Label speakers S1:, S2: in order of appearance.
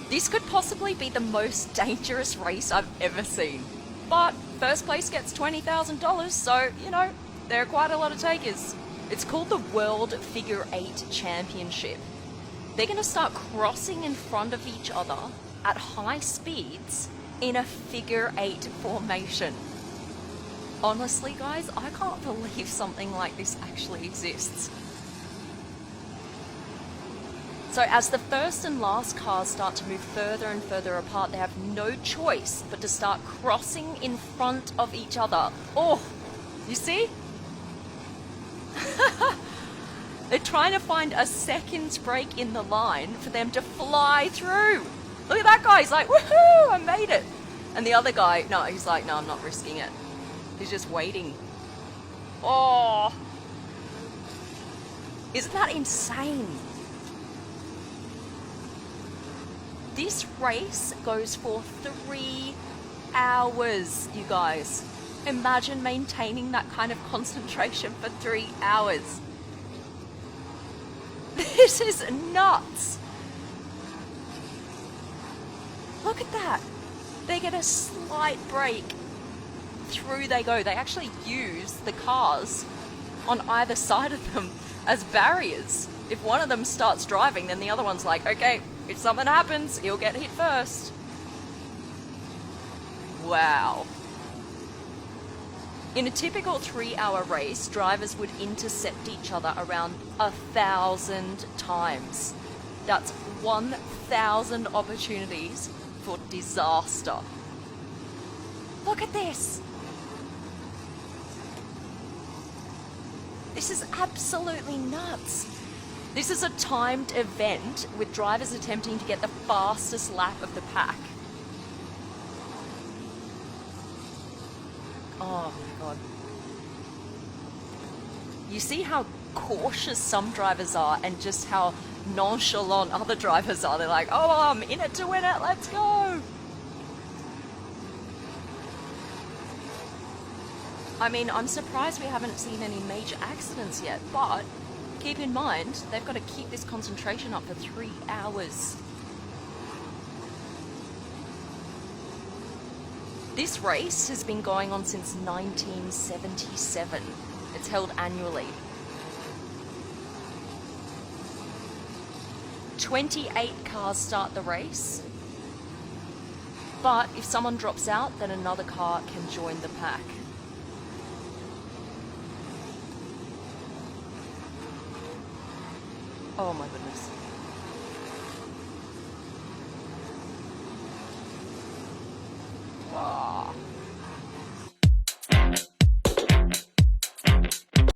S1: This could possibly be the most dangerous race I've ever seen. But first place gets $20,000, so, you know, there are quite a lot of takers. It's called the World Figure 8 Championship. They're going to start crossing in front of each other at high speeds in a figure 8 formation. Honestly, guys, I can't believe something like this actually exists. So as the first and last cars start to move further and further apart, they have no choice but to start crossing in front of each other. Oh, you see? They're trying to find a second's break in the line for them to fly through. Look at that guy, he's like, woohoo, I made it. And the other guy, no, he's like, no, I'm not risking it. He's just waiting. Oh, isn't that insane? This race goes for 3 hours, you guys. Imagine maintaining that kind of concentration for 3 hours. This is nuts. Look at that. They get a slight break. Through they go. They actually use the cars on either side of them as barriers. If one of them starts driving, then the other one's like, okay, if something happens, he'll get hit first. Wow. In a typical 3-hour race, drivers would intercept each other around 1,000 times. That's 1,000 opportunities for disaster. Look at this. This is absolutely nuts. This is a timed event with drivers attempting to get the fastest lap of the pack. Oh my god. You see how cautious some drivers are and just how nonchalant other drivers are. They're like, oh, I'm in it to win it, let's go. I mean, I'm surprised we haven't seen any major accidents yet, but keep in mind, they've got to keep this concentration up for 3 hours. This race has been going on since 1977. It's held annually. 28 cars start the race, but if someone drops out, then another car can join the pack. Oh my goodness.